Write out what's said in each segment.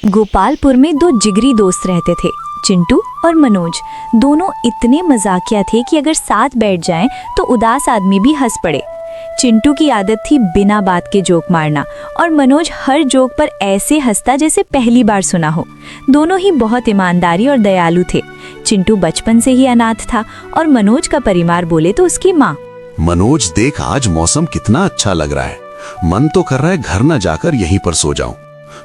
गोपालपुर में दो जिगरी दोस्त रहते थे, चिंटू और मनोज। दोनों इतने मजाकिया थे कि अगर साथ बैठ जाएं तो उदास आदमी भी हंस पड़े। चिंटू की आदत थी बिना बात के जोक मारना और मनोज हर जोक पर ऐसे हंसता जैसे पहली बार सुना हो। दोनों ही बहुत ईमानदारी और दयालु थे। चिंटू बचपन से ही अनाथ था और मनोज का परिवार बोले तो उसकी माँ। मनोज देख, आज मौसम कितना अच्छा लग रहा है। मन तो कर रहा है घर न जाकर यहीं पर सो जाऊं।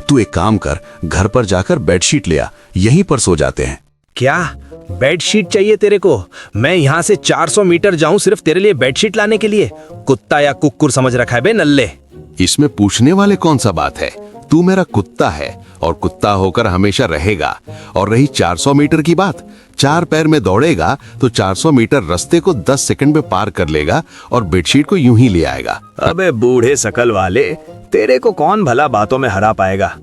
तू एक काम कर, घर पर जाकर बेडशीट ले आ, यहीं पर सो जाते हैं। क्या बेडशीट चाहिए तेरे को? मैं यहाँ से 400 मीटर जाऊं सिर्फ तेरे लिए बेडशीट लाने के लिए? कुत्ता या कुक्कुर समझ रखा है बे नल्ले। इसमें पूछने वाले कौन सा बात है? तू मेरा कुत्ता है और कुत्ता होकर हमेशा रहेगा। और रही 400 मीटर की बात, 4 पैर में दौड़ेगा तो 400 मीटर रास्ते को 10 सेकंड में पार कर लेगा और बेडशीट को यूं ही ले आएगा। अबे बूढ़े शकल वाले, तेरे को कौन भला बातों में हरा पाएगा?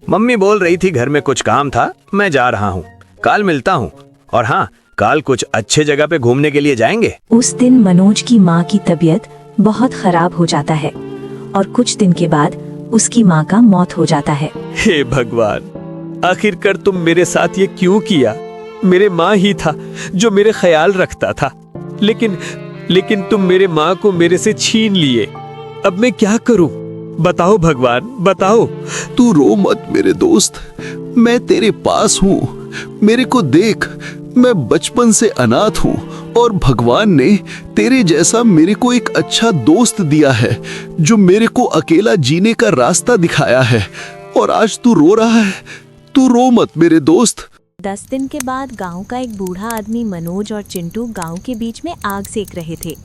मम्मी बोल रही थी घर में कुछ काम था, मैं जा रहा हूँ, कल मिलता हूँ। और हाँ, कल कुछ अच्छे जगह पे घूमने के लिए जाएंगे। उस दिन मनोज की माँ की तबीयत बहुत खराब हो जाता है और कुछ दिन के बाद उसकी माँ का मौत हो जाता है। हे भगवान, आखिरकार तुम मेरे साथ ये क्यों किया? मेरे माँ ही था जो मेरे ख्याल रखता था, लेकिन तुम मेरे माँ को मेरे से छीन लिए। अब मैं क्या करूं? बताओ भगवान, बताओ। तू रो मत मेरे दोस्त, मैं तेरे पास हूँ। मेरे को देख, मैं बचपन से अनाथ हूँ और भगवान ने तेरे जैसा मेरे को एक अच्छा दोस्त दिया है जो मेरे को अकेला जीने का रास्ता दिखाया है। और आज तू रो रहा है, तू रो मत मेरे दोस्त। 10 दिन के बाद गांव का एक बूढ़ा आदमी मनोज और चिंटू गांव के बीच में आग सेक रहे थे।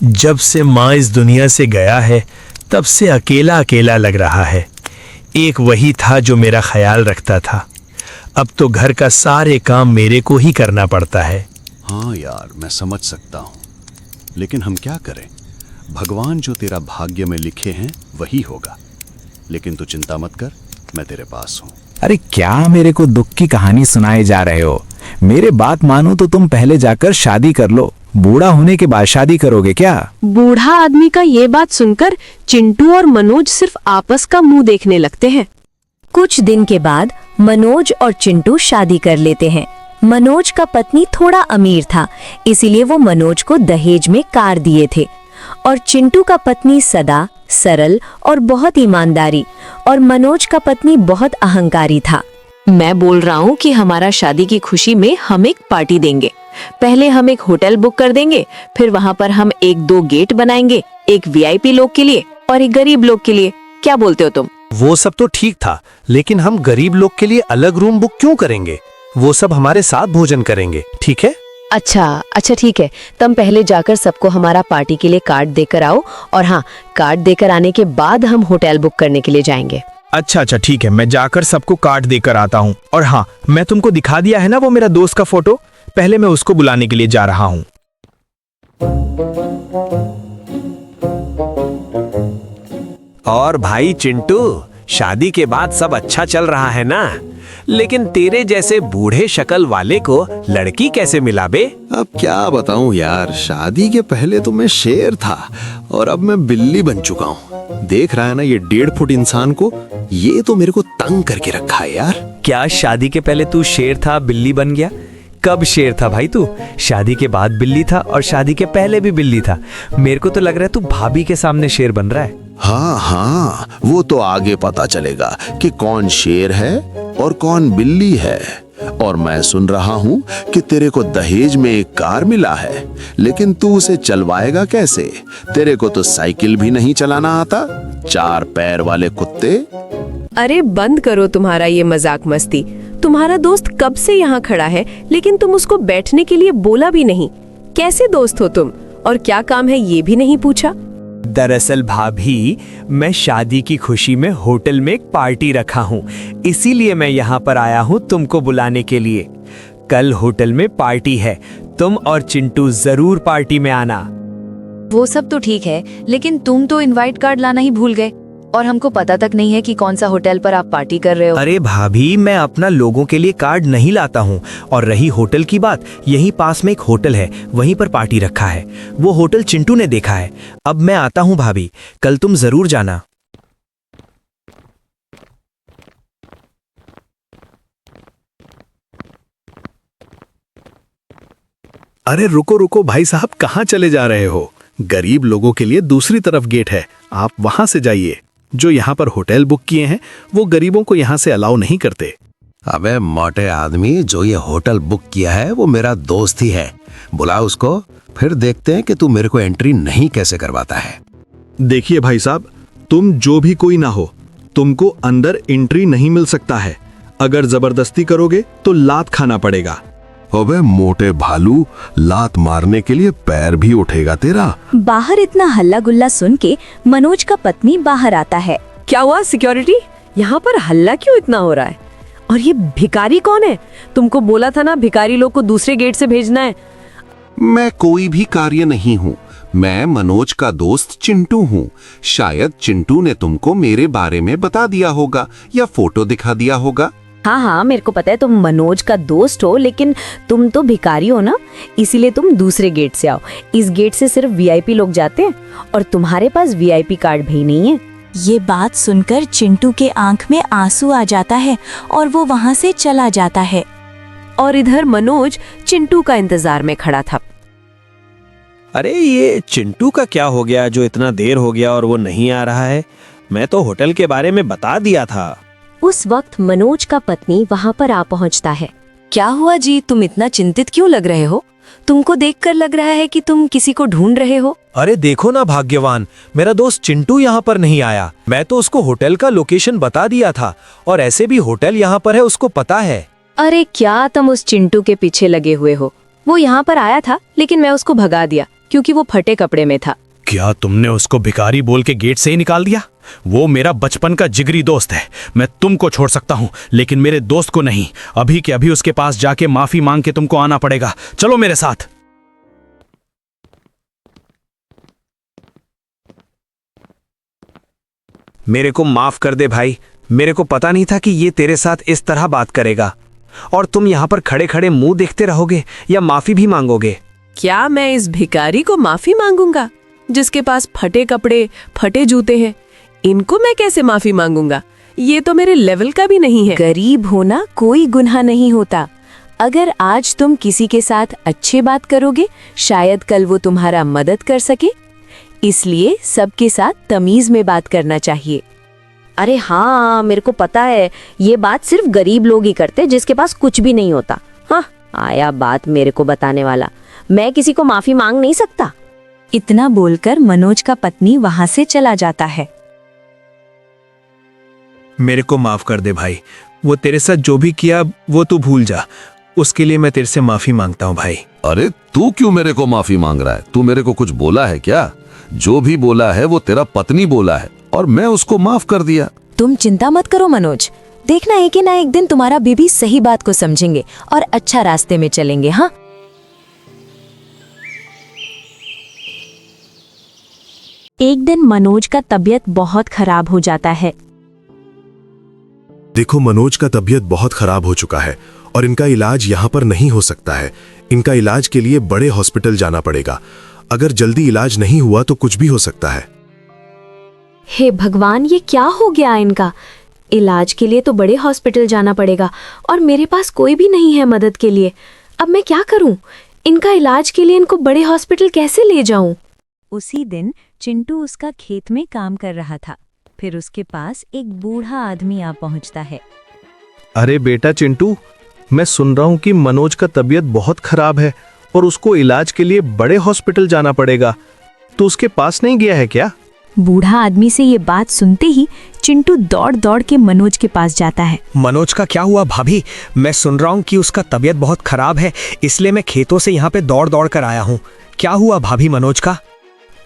जब से माँ इस दुनिया से गया है तब से अकेला अकेला लग रहा है। एक वही था जो मेरा ख्याल रखता था। अब तो घर का सारे काम मेरे को ही करना पड़ता है। हाँ यार, मैं समझ सकता हूँ, लेकिन हम क्या करें? भगवान जो तेरा भाग्य में लिखे हैं वही होगा। लेकिन तू चिंता मत कर, मैं तेरे पास हूँ। अरे क्या मेरे को दुख की कहानी सुनाए जा रहे हो? मेरे बात मानो तो तुम पहले जाकर शादी कर लो। बूढ़ा होने के बाद शादी करोगे क्या? बूढ़ा आदमी का ये बात सुनकर चिंटू और मनोज सिर्फ आपस का मुंह देखने लगते हैं। कुछ दिन के बाद मनोज और चिंटू शादी कर लेते हैं। मनोज का पत्नी थोड़ा अमीर था, इसीलिए वो मनोज को दहेज में कार दिए थे। और चिंटू का पत्नी सदा, सरल और बहुत ईमानदारी, और मनोज का पत्नी बहुत अहंकारी था। मैं बोल रहा हूँ कि हमारा शादी की खुशी में हम एक पार्टी देंगे। पहले हम एक होटल बुक कर देंगे, फिर वहाँ पर हम 1-2 गेट बनाएंगे, एक वीआईपी लोग के लिए और एक गरीब लोग के लिए। क्या बोलते हो तुम? वो सब तो ठीक था, लेकिन हम गरीब लोग के लिए अलग रूम बुक क्यों करेंगे? वो सब हमारे साथ भोजन करेंगे, ठीक है? अच्छा ठीक है। तुम पहले जाकर सबको हमारा पार्टी के लिए कार्ड देकर आओ, और हाँ, कार्ड देकर आने के बाद हम होटल बुक करने के लिए जाएंगे। अच्छा ठीक है, मैं जाकर सबको कार्ड देकर आता हूँ। और हाँ, मैं तुमको दिखा दिया है ना वो मेरा दोस्त का फोटो, पहले मैं उसको बुलाने के लिए जा रहा हूँ। और भाई चिंटू, शादी के बाद सब अच्छा चल रहा है ना? लेकिन तेरे जैसे बूढ़े शक्ल वाले को लड़की कैसे मिला बे? अब क्या बताऊं यार, शादी के पहले तो मैं शेर था और अब मैं बिल्ली बन चुका हूँ। देख रहा है ना ये 1.5 फुट इंसान को? ये तो मेरे को तंग करके रखा है यार। क्या शादी के पहले तू शेर था, बिल्ली बन गया? कब शेर था भाई तू? शादी के बाद बिल्ली था और शादी के पहले भी बिल्ली था। मेरे को तो लग रहा है तू भाभी के सामने शेर बन रहा है। हाँ, वो तो आगे पता चलेगा कि कौन शेर है और कौन बिल्ली है। और मैं सुन रहा हूँ कि तेरे को दहेज में एक कार मिला है, लेकिन तू उसे चलवाएगा कैसे? तेरे को तो साइकिल भी नहीं चलाना आता। 4 पैर वाले कुत्ते। अरे बंद करो तुम्हारा ये मजाक मस्ती। तुम्हारा दोस्त कब से यहाँ खड़ा है, लेकिन तुम उसको बैठने के लिए बोला भी नहीं। कैसे दोस्त हो तुम? और क्या काम है ये भी नहीं पूछा? दरअसल भाभी, मैं शादी की खुशी में होटल में एक पार्टी रखा हूँ, इसीलिए मैं यहाँ पर आया हूँ तुमको बुलाने के लिए। कल होटल में पार्टी है, तुम और चिंटू जरूर पार्टी में आना। वो सब तो ठीक है, लेकिन तुम तो इनवाइट कार्ड लाना ही भूल गए और हमको पता तक नहीं है कि कौन सा होटल पर आप पार्टी कर रहे हो। अरे भाभी, मैं अपना लोगों के लिए कार्ड नहीं लाता हूँ। और रही होटल की बात, यहीं पास में एक होटल है, वहीं पर पार्टी रखा है। वो होटल चिंटू ने देखा है। अब मैं आता हूँ भाभी, कल तुम जरूर जाना। अरे रुको रुको भाई साहब, कहाँ चले जा रहे हो? गरीब लोगों के लिए दूसरी तरफ गेट है, आप वहां से जाइए। जो यहाँ पर होटल बुक किए हैं वो गरीबों को यहाँ से अलाउ नहीं करते। अबे मोटे आदमी, जो ये होटल बुक किया है वो मेरा दोस्त ही है। बुला उसको, फिर देखते हैं कि तू मेरे को एंट्री नहीं कैसे करवाता है। देखिए भाई साहब, तुम जो भी कोई ना हो, तुमको अंदर एंट्री नहीं मिल सकता है। अगर जबरदस्ती करोगे तो लात खाना पड़ेगा। अबे मोटे भालू, लात मारने के लिए पैर भी उठेगा तेरा। बाहर इतना हल्ला गुल्ला सुन के मनोज का पत्नी बाहर आता है। क्या हुआ सिक्योरिटी? यहाँ पर हल्ला क्यों इतना हो रहा है? और ये भिखारी कौन है? तुमको बोला था ना भिखारी लोग को दूसरे गेट से भेजना है। मैं कोई भी कार्य नहीं हूँ, मैं मनोज का दोस्त चिंटू हूँ। शायद चिंटू ने तुमको मेरे बारे में बता दिया होगा या फोटो दिखा दिया होगा। हाँ हाँ, मेरे को पता है तुम मनोज का दोस्त हो, लेकिन तुम तो भिखारी हो ना, इसीलिए तुम दूसरे गेट से आओ। इस गेट से सिर्फ वीआईपी लोग जाते हैं और तुम्हारे पास वीआईपी कार्ड भी नहीं है। ये बात सुनकर चिंटू के आंख में आंसू आ जाता है और वो वहाँ से चला जाता है। और इधर मनोज चिंटू का इंतजार में खड़ा था। अरे ये चिंटू का क्या हो गया जो इतना देर हो गया और वो नहीं आ रहा है? मैं तो होटल के बारे में बता दिया था। उस वक्त मनोज का पत्नी वहाँ पर आ पहुँचता है। क्या हुआ जी, तुम इतना चिंतित क्यों लग रहे हो? तुमको देखकर लग रहा है कि तुम किसी को ढूंढ रहे हो। अरे देखो ना भाग्यवान, मेरा दोस्त चिंटू यहाँ पर नहीं आया। मैं तो उसको होटल का लोकेशन बता दिया था और ऐसे भी होटल यहाँ पर है, उसको पता है। अरे क्या तुम उस चिंटू के पीछे लगे हुए हो? वो यहाँ पर आया था लेकिन मैं उसको भगा दिया क्योंकि वो फटे कपड़े में था। क्या तुमने उसको भिखारी बोल के गेट से ही निकाल दिया? वो मेरा बचपन का जिगरी दोस्त है। मैं तुमको छोड़ सकता हूँ लेकिन मेरे दोस्त को नहीं। अभी के अभी उसके पास जाके माफी मांग के तुमको आना पड़ेगा। चलो मेरे साथ। मेरे को माफ कर दे भाई, मेरे को पता नहीं था कि ये तेरे साथ इस तरह बात करेगा। और तुम यहाँ पर खड़े खड़े मुंह देखते रहोगे या माफी भी मांगोगे? क्या मैं इस भिखारी को माफी मांगूंगा जिसके पास फटे कपड़े, फटे जूते हैं? इनको मैं कैसे माफी मांगूंगा? ये तो मेरे लेवल का भी नहीं है। गरीब होना कोई गुनाह नहीं होता। अगर आज तुम किसी के साथ अच्छे बात करोगे, शायद कल वो तुम्हारा मदद कर सके। इसलिए सबके साथ तमीज में बात करना चाहिए। अरे हाँ, मेरे को पता है, ये बात सिर्फ गरीब लोग ही करते जिसके पास कुछ भी नहीं होता। हाँ, आया बात मेरे को बताने वाला। मैं किसी को माफी मांग नहीं सकता। इतना बोलकर मनोज का पत्नी वहां से चला जाता है। मेरे को माफ कर दे भाई, वो तेरे साथ जो भी किया वो तू भूल जा। उसके लिए मैं तेरे से माफी मांगता हूँ भाई। अरे तू क्यों मेरे को माफी मांग रहा है? तू मेरे को कुछ बोला है क्या? जो भी बोला है वो तेरा पत्नी बोला है और मैं उसको माफ कर दिया। तुम चिंता मत करो मनोज, देखना एक ना एक दिन तुम्हारा बीबी सही बात को समझेंगे और अच्छा रास्ते में चलेंगे। हाँ, एक दिन मनोज का तबीयत बहुत खराब हो जाता है। देखो, मनोज का तबीयत बहुत खराब हो चुका है और इनका इलाज यहाँ पर नहीं हो सकता है। इनका इलाज के लिए बड़े हॉस्पिटल जाना पड़ेगा। अगर जल्दी इलाज नहीं हुआ तो कुछ भी हो सकता है। हे भगवान, ये क्या हो गया इनका? इलाज के लिए तो बड़े हॉस्पिटल जाना पड़ेगा और मेरे पास कोई भी नहीं है मदद के लिए। अब मैं क्या करूं? इनका इलाज के लिए इनको बड़े हॉस्पिटल कैसे ले जाऊं? उसी दिन चिंटू उसका खेत में काम कर रहा था। फिर उसके पास एक बूढ़ा आदमी आ पहुंचता है। अरे बेटा चिंटू, मैं सुन रहा हूँ कि मनोज का तबीयत बहुत खराब है और उसको इलाज के लिए बड़े हॉस्पिटल जाना पड़ेगा। तो उसके पास नहीं गया है क्या? बूढ़ा आदमी से ये बात सुनते ही चिंटू दौड़ दौड़ के मनोज के पास जाता है। मनोज का क्या हुआ भाभी? मैं सुन रहा हूँ कि उसका तबीयत बहुत खराब है, इसलिए मैं खेतों से यहाँ पे दौड़ दौड़ कर आया हूँ। क्या हुआ भाभी मनोज का?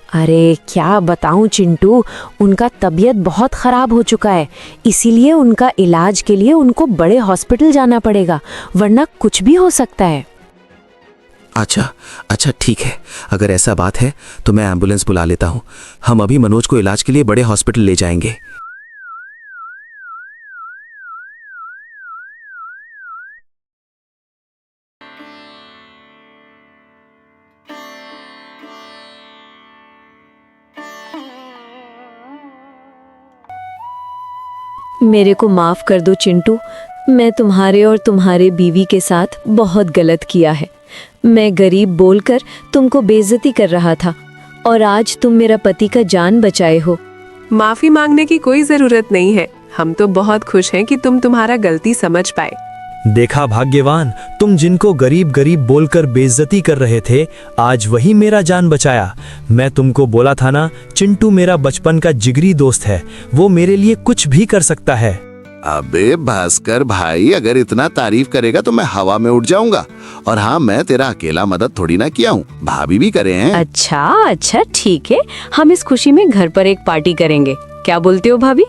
अरे क्या बताऊं चिंटू, उनका तबीयत बहुत खराब हो चुका है, इसीलिए उनका इलाज के लिए उनको बड़े हॉस्पिटल जाना पड़ेगा, वरना कुछ भी हो सकता है। अच्छा ठीक है, अगर ऐसा बात है तो मैं एम्बुलेंस बुला लेता हूँ। हम अभी मनोज को इलाज के लिए बड़े हॉस्पिटल ले जाएंगे। मेरे को माफ कर दो चिंटू, मैं तुम्हारे और तुम्हारे बीवी के साथ बहुत गलत किया है। मैं गरीब बोलकर तुमको बेइज्जती कर रहा था और आज तुम मेरा पति का जान बचाए हो। माफी मांगने की कोई जरूरत नहीं है। हम तो बहुत खुश हैं कि तुम तुम्हारा गलती समझ पाए। देखा भाग्यवान, तुम जिनको गरीब गरीब बोलकर बेइज्जती कर रहे थे, आज वही मेरा जान बचाया। मैं तुमको बोला था ना, चिंटू मेरा बचपन का जिगरी दोस्त है, वो मेरे लिए कुछ भी कर सकता है। अबे भास्कर भाई, अगर इतना तारीफ करेगा तो मैं हवा में उड़ जाऊंगा। और हाँ, मैं तेरा अकेला मदद थोड़ी ना किया हूँ, भाभी भी करे हैं। अच्छा अच्छा ठीक है, हम इस खुशी में घर पर एक पार्टी करेंगे, क्या बोलते हो भाभी?